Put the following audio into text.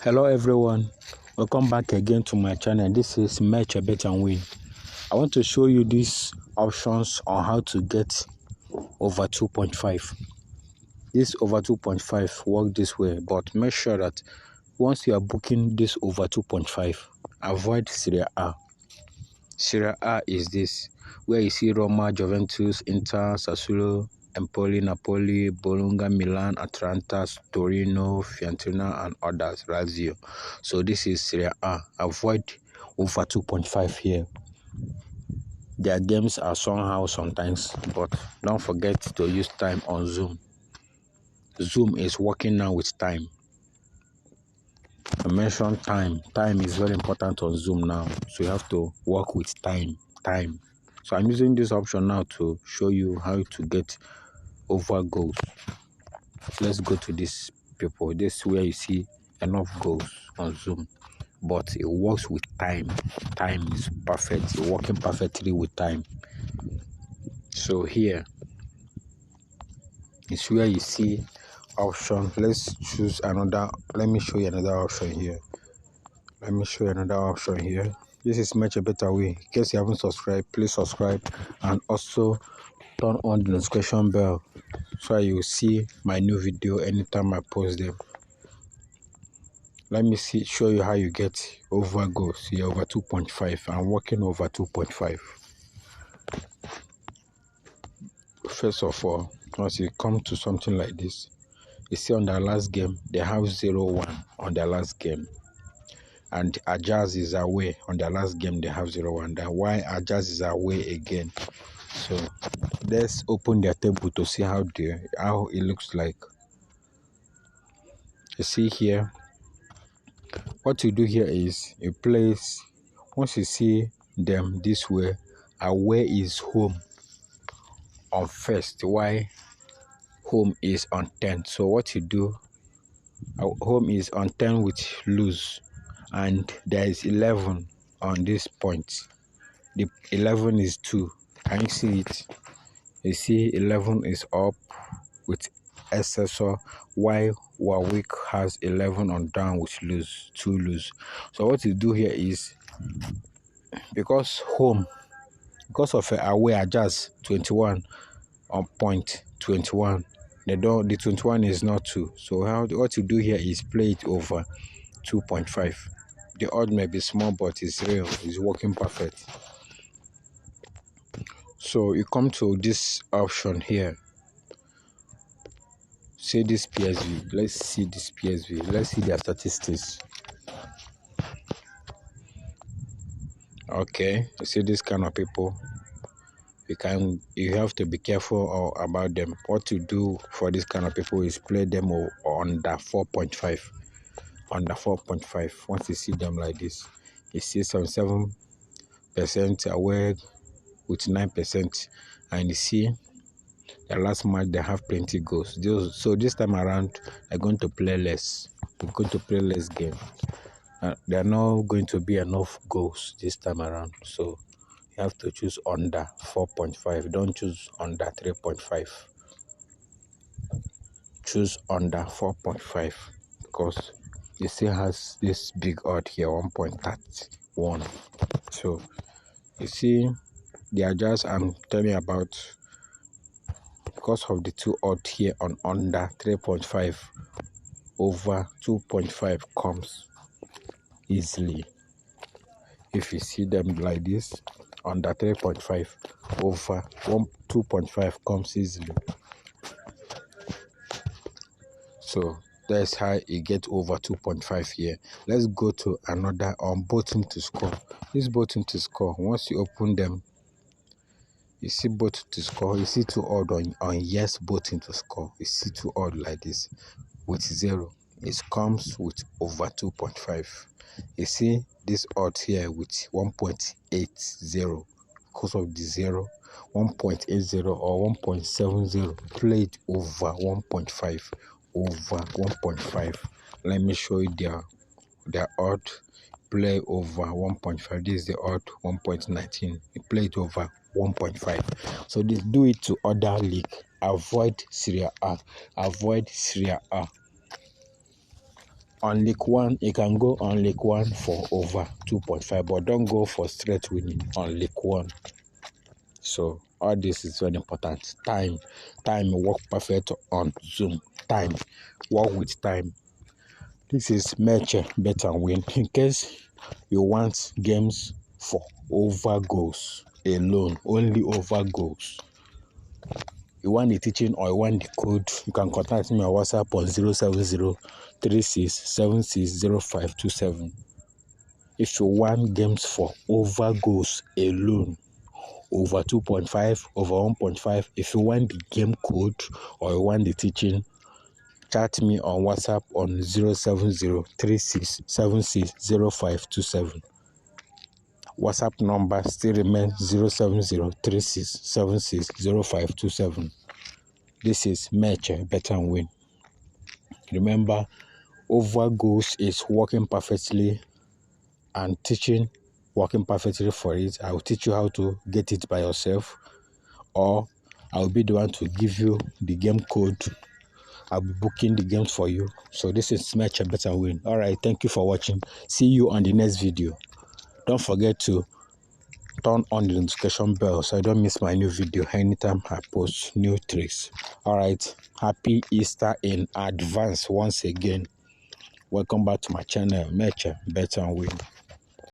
Hello everyone, welcome back again to my channel. This is Meche, Bett&win. I want to show you these options on how to get over 2.5. This over 2.5 work this way, but make sure that once you are booking this over 2.5, avoid Serie A. Serie A is this, where you see Roma, Juventus, Inter, Sassuolo, Empoli, Napoli, Bologna, Milan, Atalanta, Torino, Fiorentina, and others, Lazio. So this is Serie A. Avoid over 2.5 here. Their games are somehow sometimes, but don't forget to use time on Zoom. Zoom is working now with time. I mentioned time. Time is very important on Zoom now, so you have to work with time. So I'm using this option now to show you how to get over goals. Let's go to this people. This is where you see enough goals on Zoom, but it works with time. Time is perfect. It's working perfectly with time. So here is where you see option. Let's choose another. Let me show you another option here. This is much a better way. In case you haven't subscribed, please subscribe and also turn on the notification bell so you will see my new video anytime I post them. Let me show you how you get over goals here, over 2.5. I'm working over 2.5. First of all, once you come to something like this, you see on their last game they have 0-1 on their last game, and Ajax is away on their last game. They have 0-1. Then why Ajax is away again? So let's open their table to see how it looks like. You see here, what you do here is you place, once you see them this way, away is home on first, why home is on 10. So what you do, home is on 10 with lose, and there is 11 on this point. The 11 is 2. Can you see it? You see 11 is up with SSO, while Warwick has 11 on down with lose, 2 lose. So what you do here is, because of away Ajax 21 on point 21, the 21 is not 2. So what you do here is play it over 2.5. The odd may be small, but it's real. It's working perfect. So you come to this option here. See this PSV. Let's see this PSV. Let's see their statistics. Okay, you see this kind of people. You have to be careful about them. What to do for this kind of people is play them under 4.5. Under 4.5. Once you see them like this, you see 7% away with 9%, and you see the last match they have plenty goals. So this time around they're going to play less. They're going to play less game. There are not going to be enough goals this time around. So you have to choose under 4.5. Don't choose under 3.5. Choose under 4.5 because it still has this big odd here, 1.31. So you see the Ajax I'm telling you about, because of the 2 odd here on under 3.5, over 2.5 comes easily. If you see them like this, under 3.5, over 2.5 comes easily. So that's how you get over 2.5 here. Let's go to another on both team to score. This both team to score, once you open them, you see both to score. You see 2 odd on yes, both team to score. You see 2 odd like this with 0. It comes with over 2.5. You see this odd here with 1.80 because of the 0, 1.80 or 1.70 played over 1.5. Over 1.5. Let me show you their odd play over 1.5. This is the odd 1.19. It played over 1.5. So they do it to other league. Avoid Serie A. Avoid Serie A. On League One, you can go on League One for over 2.5, but don't go for straight winning on League One. So all this is very important. Time work perfect on Zoom. Time, work with time. This is Meche, Bett&win. In case you want games for over goals alone, only over goals. You want the teaching or you want the code, you can contact me on WhatsApp on 070-3676-0527. If you want games for over goals alone, over 2.5, over 1.5, if you want the game code or you want the teaching, chat me on WhatsApp on 070-3676-0527. WhatsApp number still remains 070-3676-0527. This is Meche, Bett&win. Remember, over goals is working perfectly and teaching working perfectly for it. I will teach you how to get it by yourself, or I'll be the one to give you the game code. I'll be booking the games for you. So this is Meche, Bett&win. All right, thank you for watching. See you on the next video. Don't forget to turn on the notification bell so I don't miss my new video anytime I post new tricks. All right, happy Easter in advance once again. Welcome back to my channel, Meche, Bett&win.